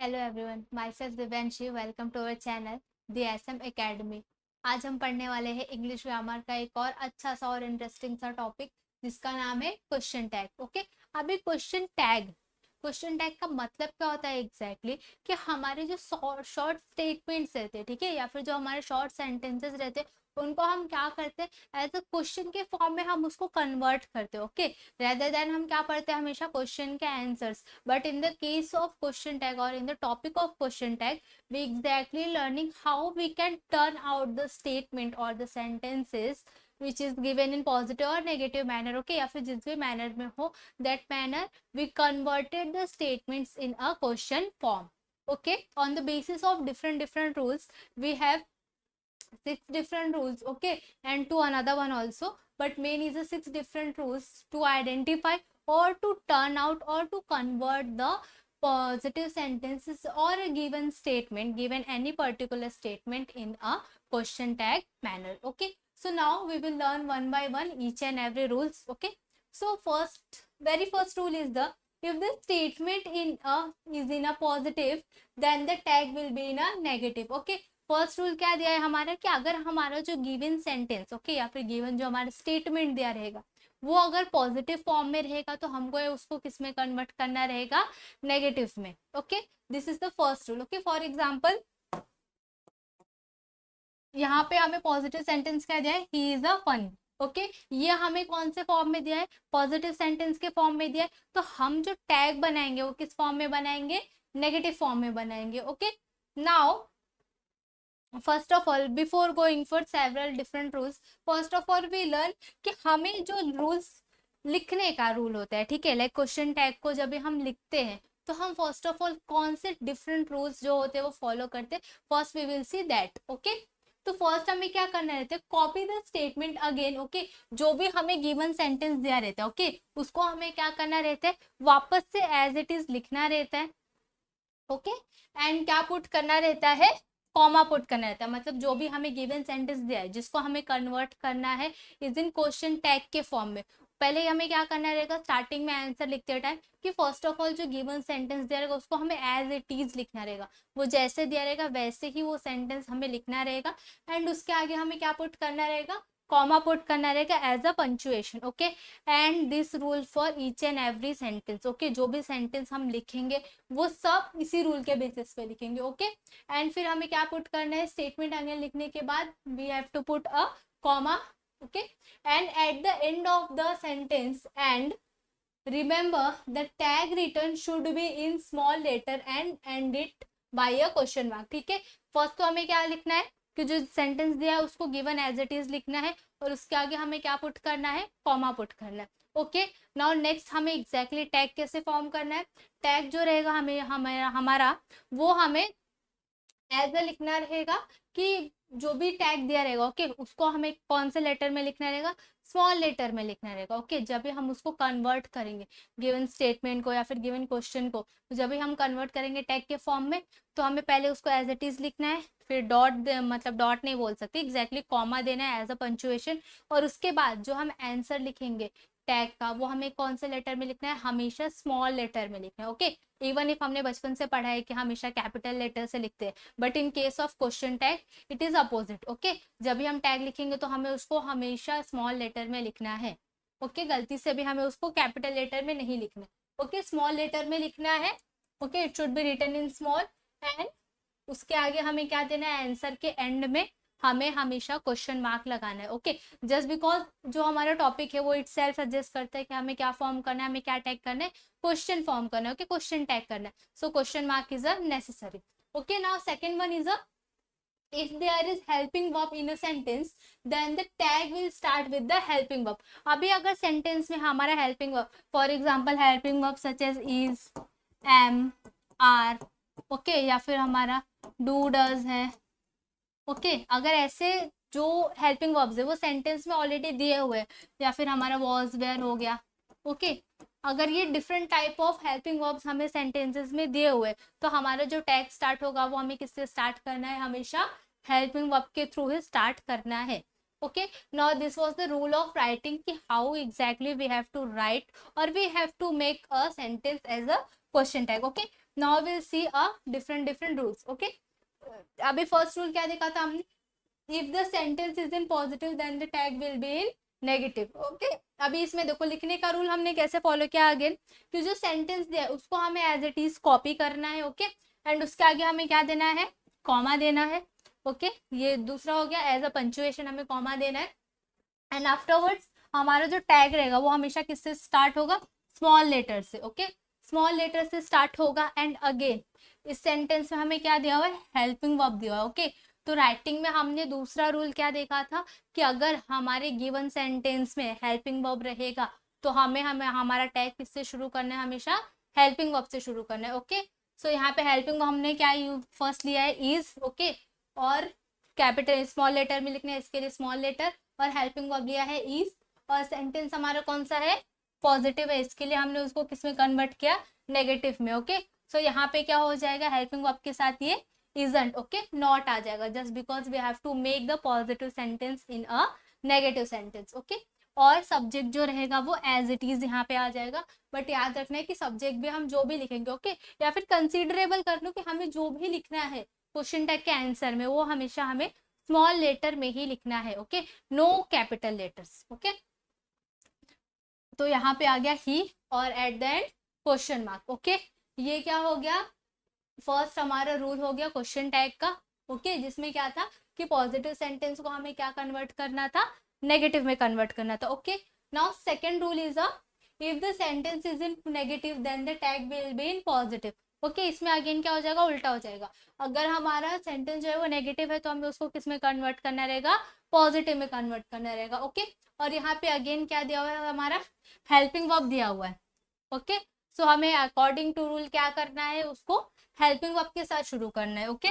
Hello everyone, myself Divyanshi. Welcome to our channel the SM academy. आज हम पढ़ने वाले हैं इंग्लिश ग्रामर का एक और अच्छा सा और इंटरेस्टिंग सा टॉपिक जिसका नाम है क्वेश्चन टैग। ओके, अभी क्वेश्चन टैग का मतलब क्या होता है एग्जैक्टली कि हमारे जो शॉर्ट स्टेटमेंट्स रहते हैं, ठीक है, या फिर जो हमारे शॉर्ट सेंटेंसेस रहते हैं उनको हम क्या करते हैं एज अ क्वेश्चन के फॉर्म में हम उसको कन्वर्ट करते हैं। ओके, रेदर देन हम क्या पढ़ते हैं हमेशा क्वेश्चन के answers. But in the case of question tag or in the topic of question tag, we exactly learning how we can turn out the statement or the sentences which is given in positive or negative manner. Okay, या फिर जिस भी manner में हो, that manner we converted the statements in a question form. Okay, on the basis of different rules, we have 6 different rules. Okay, and to another one also, but main is the 6 different rules to identify or to turn out or to convert the positive sentences or a given statement, given any particular statement in a question tag manner. Okay, so now we will learn one by one each and every rules. Okay, so very first rule is the if the statement is in a positive, then the tag will be in a negative. Okay, first rule क्या दिया है हमारा कि अगर हमारा जो given sentence okay या फिर गिवन जो हमारा स्टेटमेंट दिया रहेगा वो अगर पॉजिटिव फॉर्म में रहेगा तो हमको उसको किस में कन्वर्ट करना रहेगा, नेगेटिव में। Okay, this is the first rule. Okay, for example यहाँ पे हमें पॉजिटिव सेंटेंस क्या दिया है, he is a fun. Okay, ये हमें कौन से फॉर्म में दिया है, पॉजिटिव सेंटेंस के फॉर्म में दिया है। तो हम जो टैग बनाएंगे वो किस फॉर्म में बनाएंगे, नेगेटिव फॉर्म में बनाएंगे। Okay, now first of all before going for several different rules, first of all we learn कि हमें जो रूल्स लिखने का रूल होता है, ठीक है, लाइक क्वेश्चन टैग को जब भी हम लिखते हैं तो हम फर्स्ट ऑफ ऑल कौन से डिफरेंट रूल्स जो होते हैं वो फॉलो करते हैं, first we will see that. Okay, तो फर्स्ट हमें क्या करना रहता है, copy the statement again. Okay, जो भी हमें गिवन सेंटेंस दिया रहता है ओके उसको हमें क्या करना रहता है, वापस से एज इट इज लिखना रहता है। ओके, एंड क्या पुट करना रहता है, कॉमा पुट करना रहता है। मतलब जो भी हमें गिवन सेंटेंस दिया है जिसको हमें कन्वर्ट करना है इज इन क्वेश्चन टैग के फॉर्म में, पहले हमें क्या करना रहेगा, स्टार्टिंग में आंसर लिखते टाइम कि फर्स्ट ऑफ ऑल जो गिवन सेंटेंस दिया रहेगा उसको हमें एज इट इज लिखना रहेगा, वो जैसे दिया रहेगा वैसे ही वो सेंटेंस हमें लिखना रहेगा। एंड उसके आगे हमें क्या पुट करना रहेगा, कॉमा पुट करना रहेगा as a punctuation. Okay, and this rule for each and every sentence. Okay, जो भी सेंटेंस हम लिखेंगे वो सब इसी रूल के बेसिस पे लिखेंगे। ओके, एंड फिर हमें क्या पुट करना है, स्टेटमेंट आगे लिखने के बाद we have to put a comma. Okay, and at the end of the sentence and remember the tag return should be in small letter and end it by a question mark. ठीक है, first तो हमें क्या लिखना है कि जो sentence दिया है उसको गिवन एज इट इज लिखना है और उसके आगे हमें क्या पुट करना है, कॉमा पुट करना है। ओके, नाउ नेक्स्ट हमें एग्जैक्टली टैग कैसे फॉर्म करना है, टैग जो रहेगा हमारा वो हमें एज अ लिखना रहेगा कि जो भी टैग दिया रहेगा ओके उसको हमें कौन से लेटर में लिखना रहेगा, स्मॉल लेटर में लिखना रहेगा। ओके, जब भी हम उसको कन्वर्ट करेंगे गिवन स्टेटमेंट को या फिर गिवन क्वेश्चन को, तो जब भी हम कन्वर्ट करेंगे टैग के फॉर्म में तो हमें पहले उसको एज इट इज लिखना है, फिर डॉट मतलब डॉट नहीं बोल सकते एग्जैक्टली, कॉमा देना है एज अ पंचुएशन, और उसके बाद जो हम आंसर लिखेंगे टैग का वो हमें कौन से लेटर में लिखना है, हमेशा स्मॉल लेटर में लिखना है। ओके, इवन इफ हमने बचपन से पढ़ा है कि हमेशा कैपिटल लेटर से लिखते हैं, but in case of question tag it is opposite. Okay, जब भी हम टैग लिखेंगे तो हमें उसको हमेशा स्मॉल लेटर में लिखना है। ओके, गलती से भी हमें उसको कैपिटल लेटर में नहीं लिखना। ओके, स्मॉल लेटर में लिखना है। Okay, it should be written in small and उसके आगे हमें क्या देना है, आंसर के एंड में हमें हमेशा क्वेश्चन मार्क लगाना है। ओके, जस्ट बिकॉज जो हमारा टॉपिक है वो इट सेल्फ सजेस्ट करता है कि हमें क्या फॉर्म करना है, हमें क्या टैग करना है, क्वेश्चन फॉर्म करना है। ओके, क्वेश्चन टैग करना है, so question mark is a necessary. Okay, now second one is a if there is helping verb in a sentence then the tag will start with the helping verb। अभी अगर sentence में हमारा helping verb for example helping verb such as is, am, are, okay, या फिर हमारा do does है। Okay, अगर ऐसे जो हेल्पिंग वर्ब्स है वो सेंटेंस में ऑलरेडी दिए हुए हैं, या फिर हमारा वॉज वेयर हो गया। ओके, अगर ये different type of helping verbs हमें सेंटेंसेस में दिए हुए तो हमारा जो टैग स्टार्ट होगा वो हमें किससे स्टार्ट करना है, हमेशा हेल्पिंग वर्ब के थ्रू ही स्टार्ट करना है। Okay, now this was the rule of writing कि how exactly we have to write और we have to make a sentence as a question tag. Okay, now will see a different rules. Okay, अभी first rule क्या देखा था हमने, if the sentence is in positive then the tag will be in negative. Okay, अभी इसमें देखो लिखने का रूल हमने कैसे फॉलो किया, अगेन कि जो सेंटेंस दिया है उसको हमें एज इट इज कॉपी करना है। ओके, एंड उसके आगे हमें क्या देना है, कॉमा देना है। ओके, ये दूसरा हो गया, एज अ पंचुएशन हमें कॉमा देना है। एंड आफ्टरवर्ड्स हमारा जो टैग रहेगा वो हमेशा किससे स्टार्ट होगा, स्मॉल लेटर से। ओके, स्मॉल लेटर से स्टार्ट होगा। एंड अगेन इस सेंटेंस में हमें क्या दिया हुआ है, हेल्पिंग वर्ब दिया हुआ है। ओके, तो राइटिंग में हमने दूसरा रूल क्या देखा था कि अगर हमारे गिवन सेंटेंस में हेल्पिंग वर्ब रहेगा तो हमें हमें हमारा टैग किससे शुरू करना है, हमेशा हेल्पिंग वर्ब से शुरू करना है। ओके, सो यहाँ पे हेल्पिंग वर्ब हमने क्या फर्स्ट लिया है, इज। ओके, और कैपिटल स्मॉल लेटर में लिखना है, इसके लिए स्मॉल लेटर, और हेल्पिंग वर्ब लिया है इज। और सेंटेंस हमारा कौन सा है, पॉजिटिव है, इसके लिए हमने उसको किस में कन्वर्ट किया, नेगेटिव में। ओके, सो यहाँ पे क्या हो जाएगा, हेल्पिंग वर्ब के साथ ये isn't, ओके, नॉट आ जाएगा, just because we have to make the positive sentence in a negative sentence. Okay, और सब्जेक्ट जो रहेगा वो एज इट इज यहाँ पे आ जाएगा। बट याद रखना है कि सब्जेक्ट भी हम जो भी लिखेंगे, ओके, या फिर कंसीडरेबल कर लो कि हमें जो भी लिखना है क्वेश्चन टैग के आंसर में, वो हमेशा हमें स्मॉल लेटर में ही लिखना है। Okay, no capital letters. Okay, तो यहाँ पे आ गया ही, और at the end question mark. Okay, ये क्या हो गया, फर्स्ट हमारा रूल हो गया क्वेश्चन टैग का। ओके, जिसमें क्या था कि पॉजिटिव सेंटेंस को हमें क्या कन्वर्ट करना था, नेगेटिव में कन्वर्ट करना था। Okay, now second rule is a if the sentence is in negative then the tag will be in positive. Okay, इसमें अगेन क्या हो जाएगा, उल्टा हो जाएगा। अगर हमारा सेंटेंस जो है वो नेगेटिव है तो हमें उसको किस में कन्वर्ट करना रहेगा, पॉजिटिव में कन्वर्ट करना रहेगा। ओके, और यहाँ पे अगेन क्या दिया हुआ है, हमारा हेल्पिंग वर्ब दिया हुआ है। ओके, सो हमें अकॉर्डिंग टू रूल क्या करना है, उसको हेल्पिंग वर्ब के साथ शुरू करना है। Okay,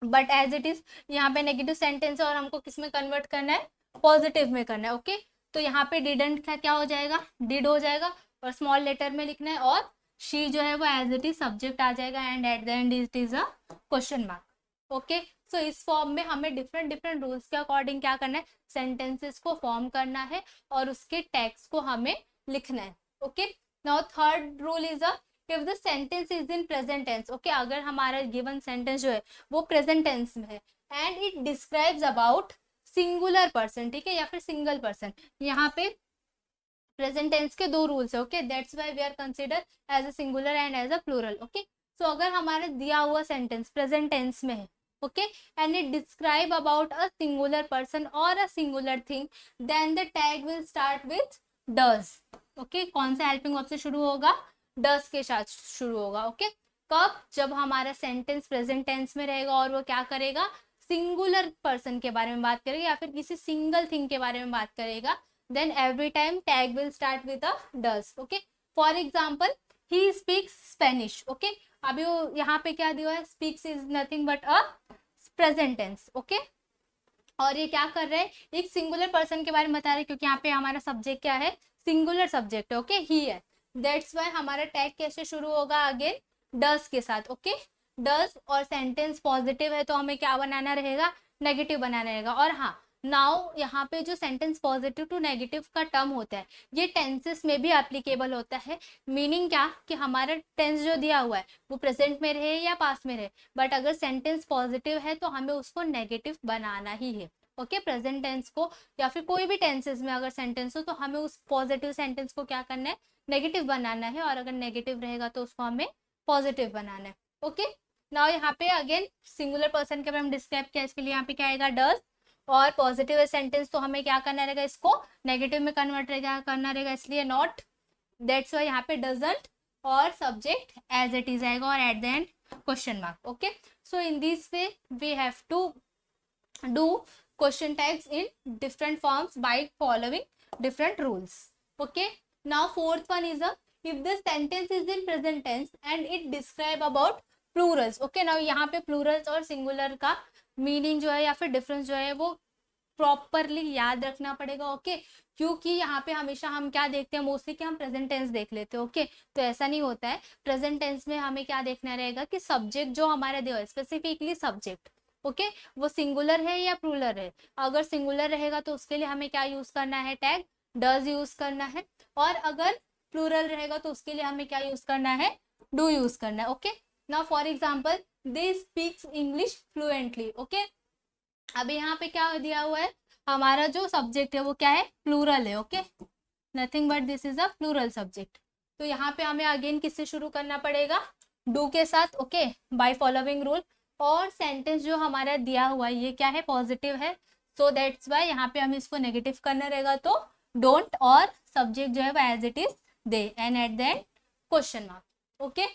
but as it is यहाँ पे नेगेटिव सेंटेंस है और हमको किस में कन्वर्ट करना है, पॉजिटिव में करना है। ओके, तो यहाँ पे डिडंट का क्या हो जाएगा, डिड हो जाएगा, और स्मॉल लेटर में लिखना है, और शी जो है वो एज इट इज सब्जेक्ट आ जाएगा, and at the end it is a question mark. Okay, so इस फॉर्म में हमें डिफरेंट रूल्स के अकॉर्डिंग क्या करना है, सेंटेंसेस को फॉर्म करना है और उसके टैग्स को हमें लिखना है। Okay, now third rule is a if the sentence is in present tense. Okay, अगर हमारा गिवन सेंटेंस जो है वो प्रेजेंट टेंस में है and it describes about singular person, ठीक है, या फिर सिंगल पर्सन। यहाँ पे प्रेजेंट टेंस के दो रूल्स है। Okay, that's why we are consider as a singular and as a plural. Okay, so अगर हमारा दिया हुआ सेंटेंस प्रेजेंट टेंस में है, okay, and it describe about a singular person और a singular thing, then the tag will start with does. Okay, कौन सा helping verb से शुरू होगा, डज के साथ शुरू होगा। ओके, कब, जब हमारा सेंटेंस प्रेजेंट टेंस में रहेगा और वो क्या करेगा, सिंगुलर पर्सन के बारे में बात करेगा या फिर किसी सिंगल थिंग के बारे में बात करेगा, then every time tag will start with a does. Okay, for example he speaks Spanish. Okay, अभी वो यहाँ पे क्या दिया है, speaks is nothing but a present tense. Okay, और ये क्या कर रहे हैं, एक सिंगुलर पर्सन के बारे में बता रहे हैं, क्योंकि यहाँ पे हमारा सब्जेक्ट क्या है, सिंगुलर सब्जेक्ट है। ओके, ही है, दैट्स वाई हमारा टैग कैसे शुरू होगा, अगेन डस के साथ। ओके, डस, और सेंटेंस पॉजिटिव है तो हमें क्या बनाना रहेगा, नेगेटिव बनाना रहेगा। और हाँ, नाउ यहाँ पे जो सेंटेंस पॉजिटिव टू नेगेटिव का टर्म होता है ये टेंसेस में भी एप्लीकेबल होता है। मीनिंग क्या कि हमारा टेंस जो दिया हुआ है वो प्रेजेंट में रहे या पास्ट में रहे, बट अगर सेंटेंस पॉजिटिव है तो हमें उसको नेगेटिव बनाना ही है। ओके, प्रेजेंट टेंस को या फिर कोई भी टेंसेस में अगर सेंटेंस हो तो हमें उस पॉजिटिव सेंटेंस को क्या करना है, नेगेटिव बनाना है, और अगर नेगेटिव रहेगा तो उसको हमें पॉजिटिव बनाना है। ओके, नाउ यहाँ पे अगेन सिंगुलर पर्सन के बारे में डिस्क्राइब किया, इसके लिए यहाँ पे क्या आएगा, डज, और पॉजिटिव सेंटेंस तो हमें क्या करना रहेगा, इसको नेगेटिव में कन्वर्ट करना रहेगा, इसलिए नॉट, दैट्स वाई यहाँ पे डजंट, और सब्जेक्ट एज इट इज आएगा, और at the end question mark. Okay, so in this way we have to do question tags in different forms by following different rules. Okay, now fourth one is a if the sentence is in present tense and it describe about plurals. Okay, now यहाँ पे plurals और singular का meaning जो है या फिर difference जो है वो प्रॉपरली याद रखना पड़ेगा। ओके, क्योंकि यहाँ पे हमेशा हम क्या देखते हैं, मोस्टली कि हम प्रेजेंट टेंस देख लेते हैं। ओके, तो ऐसा नहीं होता है, प्रेजेंट टेंस में हमें क्या देखना रहेगा कि सब्जेक्ट जो हमारे दिया है, स्पेसिफिकली सब्जेक्ट, ओके, वो सिंगुलर है या प्लूरल है। अगर सिंगुलर रहेगा तो उसके लिए हमें क्या यूज करना है, टैग डज यूज करना है, और अगर प्लूरल रहेगा तो उसके लिए हमें क्या यूज करना है, डू यूज करना है। Okay, now for example they speaks English fluently. Okay, अभी यहाँ पे क्या दिया हुआ है, हमारा जो सब्जेक्ट है वो क्या है, प्लूरल है। Okay, nothing but this is a plural subject. तो यहाँ पे हमें अगेन किससे शुरू करना पड़ेगा, डू के साथ। Okay, by following rule. और सेंटेंस जो हमारा दिया हुआ है ये क्या है, पॉजिटिव है, सो दैट्स वाई यहाँ पे हमें इसको नेगेटिव करना रहेगा, तो डोंट और सब्जेक्ट जो है वो as it is they, and at the end question mark. Okay,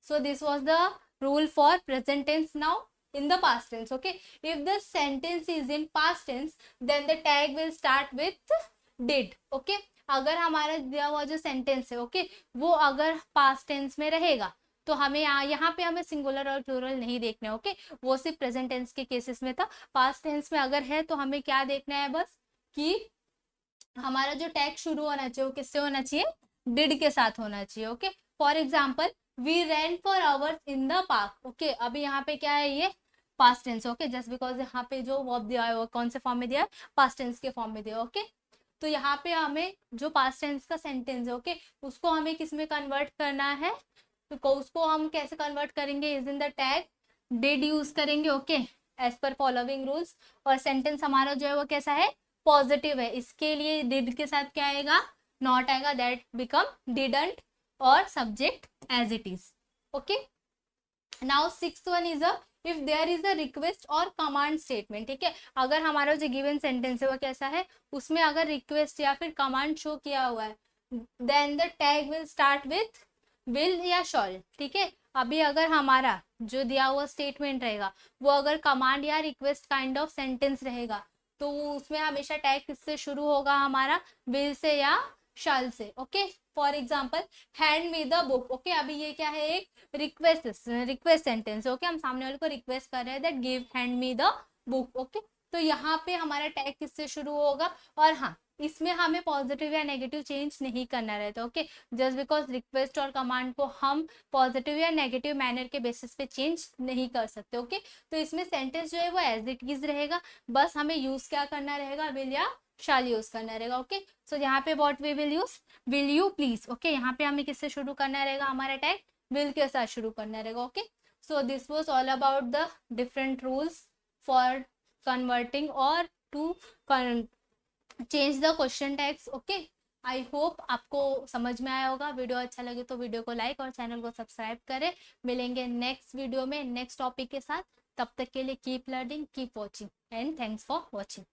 so this was the rule for present tense. Now in the past tense, okay, if the sentence is in past tense then the tag will start with did. okay, अगर हमारा दिया हुआ जो sentence है okay वो अगर past tense में रहेगा तो हमें यहाँ पे हमें सिंगुलर और प्लूरल नहीं देखना है। ओके, वो सिर्फ प्रेजेंट टेंस के केसेस में था। पास्ट टेंस में अगर है तो हमें क्या देखना है, बस कि हमारा जो टैग शुरू होना चाहिए वो किससे होना चाहिए, डिड के साथ होना चाहिए। Okay, for example we ran for hours in the park. Okay, अभी यहाँ पे क्या है, ये past tense. Okay, just because यहाँ पे जो वर्ब दिया है वो कौन से फॉर्म में दिया है, पास्ट टेंस के फॉर्म में दिया है। ओके, तो यहाँ पे हमें जो पास्ट टेंस का सेंटेंस है ओके उसको हमें किस में कन्वर्ट करना है, तो उसको हम कैसे कन्वर्ट करेंगे, is in the tag did use करेंगे। Okay, as per following rules. और सेंटेंस हमारा जो है वो कैसा है, पॉजिटिव है, इसके लिए डिड के साथ क्या आएगा, नॉट आएगा, दैट बिकम डिडंट और subject as it is. Okay, now sixth one is a if there is a request और कमांड स्टेटमेंट। ठीक है, अगर हमारा जो गिवन सेंटेंस है वो कैसा है, उसमें अगर रिक्वेस्ट या फिर कमांड शो किया हुआ है then the tag will start with will या शॉल। ठीक है, अभी अगर हमारा जो दिया हुआ स्टेटमेंट रहेगा वो अगर कमांड या रिक्वेस्ट काइंड ऑफ सेंटेंस रहेगा तो उसमें हमेशा टैग किससे शुरू होगा, हमारा विल से या शॉल से। Okay, for example hand me the book. Okay, अभी ये क्या है, एक रिक्वेस्ट सेंटेंस। ओके, हम सामने वाले को रिक्वेस्ट कर रहे हैं that give hand me the book. Okay, तो यहाँ पे हमारा टैग किससे शुरू होगा, और हाँ इसमें हमें पॉजिटिव या नेगेटिव चेंज नहीं करना रहता। ओके, जस्ट बिकॉज रिक्वेस्ट और कमांड को हम पॉजिटिव या नेगेटिव मैनर के बेसिस पे चेंज नहीं कर सकते। ओके, तो इसमें सेंटेंस जो है वो एज इट इज रहेगा, बस हमें यूज क्या करना रहेगा, विल या शैल यूज करना रहेगा। ओके, सो यहाँ पे what we will use, will you please. Okay, यहाँ पे हमें किससे शुरू करना रहेगा, हमारा टैग विल के साथ शुरू करना रहेगा। Okay, so this was all about the different rules for converting और to change the question tags. Okay, I hope आपको समझ में आया होगा। वीडियो अच्छा लगे तो वीडियो को लाइक और चैनल को सब्सक्राइब करें। मिलेंगे नेक्स्ट वीडियो में नेक्स्ट टॉपिक के साथ, तब तक के लिए keep learning, keep watching and thanks for watching.